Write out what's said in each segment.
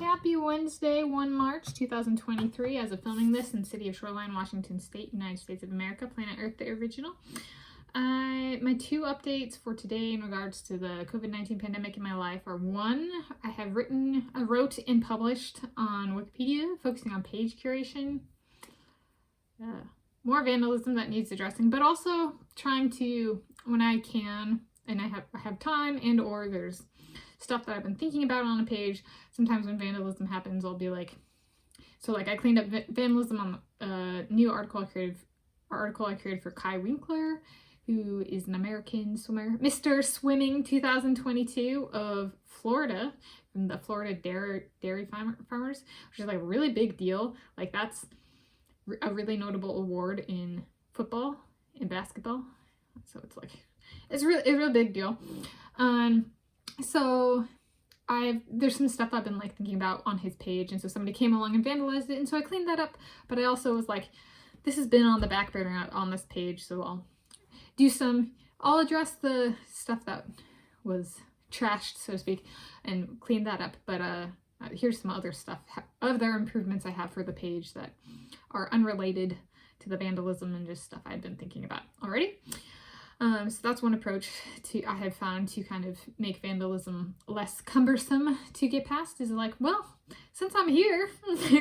Happy Wednesday, 1 March 2023, as of filming this in the city of Shoreline, Washington State, United States of America, planet Earth, the original. My two updates for today in regards to the COVID-19 pandemic in my life are: one, I wrote and published on Wikipedia, focusing on page curation. More vandalism that needs addressing, but also trying to, when I can, and I have time and or there's stuff that I've been thinking about on a page, sometimes when vandalism happens, I'll be like, so like I cleaned up vandalism on a new article I created for Kai Winkler, who is an American swimmer, Mr. Swimming 2022 of Florida, from the Florida Dairy Farmers, which is like a really big deal. Like that's a really notable award in football and basketball. So it's like, it's a real big deal. So there's some stuff I've been like thinking about on his page, and so somebody came along and vandalized it, and so I cleaned that up. But I also was like, this has been on the back burner on this page, so I'll address the stuff that was trashed, so to speak, and clean that up. But here's some other stuff, other improvements I have for the page that are unrelated to the vandalism and just stuff I've been thinking about already. So that's one approach I have found to kind of make vandalism less cumbersome to get past, is like, well, since I'm here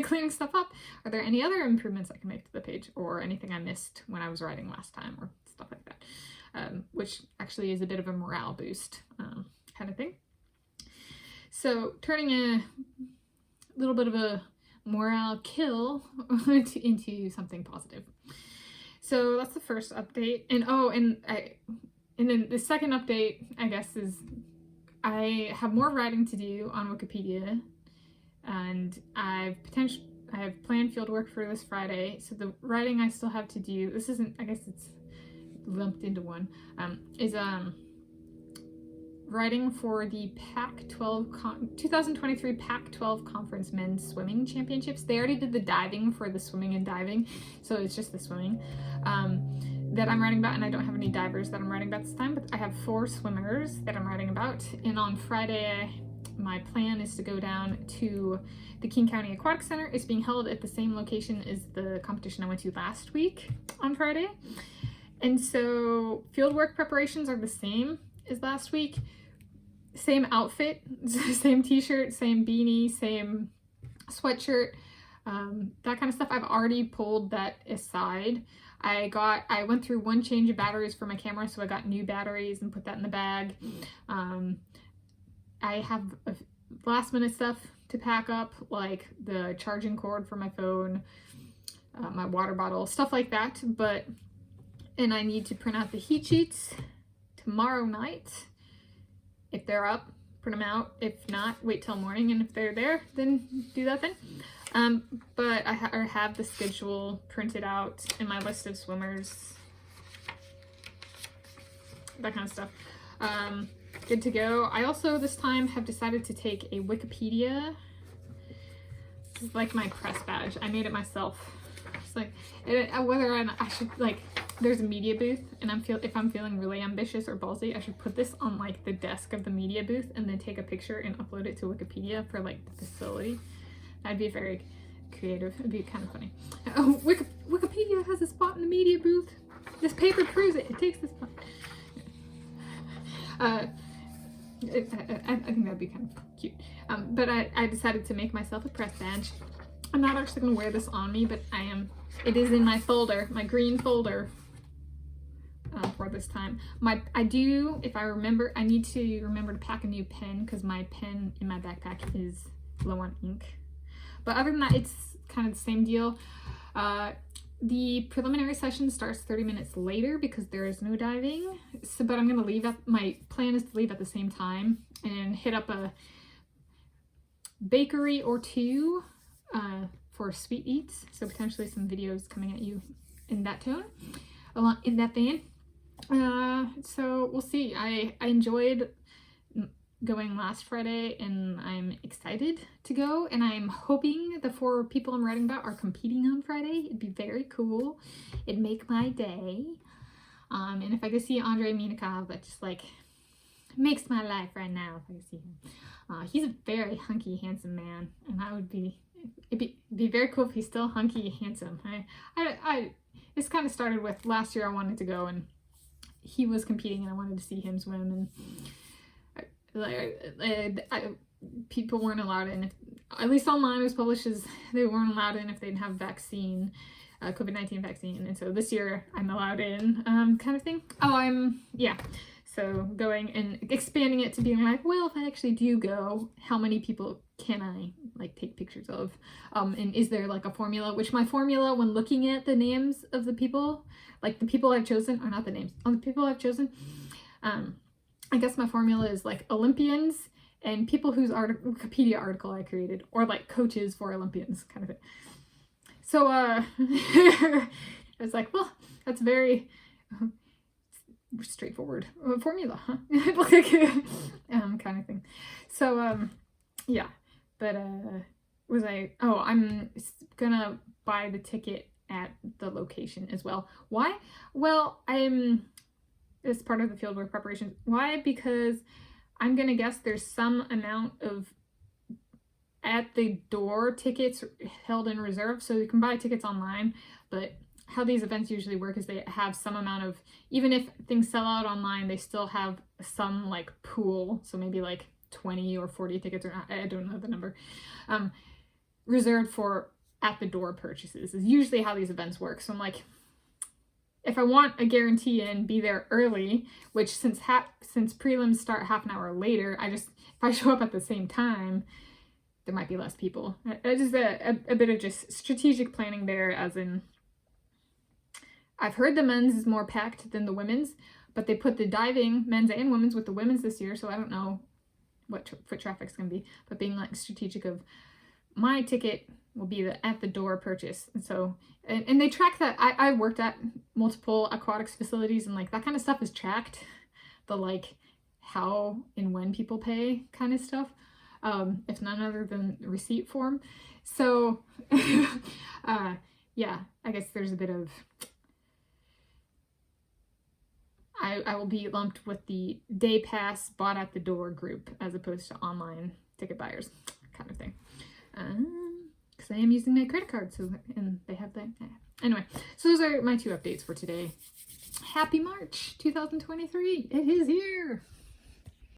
cleaning stuff up, are there any other improvements I can make to the page, or anything I missed when I was writing last time, or stuff like that, which actually is a bit of a morale boost kind of thing. So turning a little bit of a morale kill into something positive. So that's the first update. And then the second update, I guess, is I have more writing to do on Wikipedia, and I have planned field work for this Friday. So the writing I still have to do, this isn't, I guess it's lumped into one, is writing for the Pac-12 2023 Pac-12 Conference Men's Swimming Championships. They already did the diving for the swimming and diving, so it's just the swimming that I'm writing about, and I don't have any divers that I'm writing about this time, but I have 4 swimmers that I'm writing about. And on Friday, my plan is to go down to the King County Aquatic Center. It's being held at the same location as the competition I went to last week on Friday. And so fieldwork preparations are the same as last week. Same outfit, same t-shirt, same beanie, same sweatshirt, that kind of stuff. I've already pulled that aside. I went through one change of batteries for my camera, so I got new batteries and put that in the bag. I have last minute stuff to pack up, like the charging cord for my phone, my water bottle, stuff like that. And I need to print out the heat sheets tomorrow night. If they're up, print them out. If not, wait till morning, and if they're there, then do that then. But I have the schedule printed out and my list of swimmers, that kind of stuff. Good to go. I also this time have decided to take a Wikipedia. This is like my press badge. I made it myself. It's like whether I should, like, there's a media booth, and if I'm feeling really ambitious or ballsy, I should put this on like the desk of the media booth and then take a picture and upload it to Wikipedia for like the facility. That'd be very creative. It'd be kind of funny. Oh, Wikipedia has a spot in the media booth. This paper proves it. It takes this spot. I think that'd be kind of cute. But I decided to make myself a press badge. I'm not actually going to wear this on me, but it is in my folder, my green folder, for this time. I need to remember to pack a new pen, because my pen in my backpack is low on ink. But other than that, it's kind of the same deal. The preliminary session starts 30 minutes later because there is no diving. But I'm going to leave my plan is to leave at the same time and hit up a bakery or two for sweet eats. So potentially some videos coming at you in that tone, in that vein. So we'll see. I enjoyed going last Friday, and I'm excited to go, and I'm hoping the 4 people I'm writing about are competing on Friday. It'd be very cool. It'd make my day. And if I could see Andrei Minikov, that just like makes my life right now if I see him. He's a very hunky, handsome man, and it'd be very cool if he's still hunky, handsome. This kind of started with last year. I wanted to go, and he was competing, and I wanted to see him swim, and people weren't allowed in. At least online, it was published as they weren't allowed in if they didn't have vaccine, COVID-19 vaccine, and so this year I'm allowed in, kind of thing. So going and expanding it to being like, well, if I actually do go, how many people can I like take pictures of? And is there like a formula? Which my formula when looking at the names of the people, like the people I've chosen, or not the names, the people I've chosen, I guess my formula is like Olympians and people whose Wikipedia article I created, or like coaches for Olympians, kind of thing. So it's like, well, that's very straightforward formula, huh? Kind of thing. So yeah, but I'm gonna buy the ticket at the location as well. Why? Well, it's part of the fieldwork preparation. Why? Because I'm gonna guess there's some amount of at the door tickets held in reserve, so you can buy tickets online, but how these events usually work is they have some amount of, even if things sell out online, they still have some like pool, so maybe like 20 or 40 tickets, or not, I don't know the number, reserved for at the door purchases is usually how these events work. So I'm like, if I want a guarantee in, be there early, which since prelims start half an hour later, if I show up at the same time, there might be less people. Just a bit of just strategic planning there, as in, I've heard the men's is more packed than the women's, but they put the diving, men's and women's, with the women's this year, so I don't know what foot traffic's going to be, but being like strategic of my ticket will be the at the door purchase. And so, and they track that. I worked at multiple aquatics facilities, and like that kind of stuff is tracked, the like how and when people pay kind of stuff, if none other than the receipt form. So yeah, I guess there's a bit of, I will be lumped with the day pass bought at the door group as opposed to online ticket buyers kind of thing. Because I am using my credit card, so, and they have that. Anyway, so those are my 2 updates for today. Happy March 2023. It is here.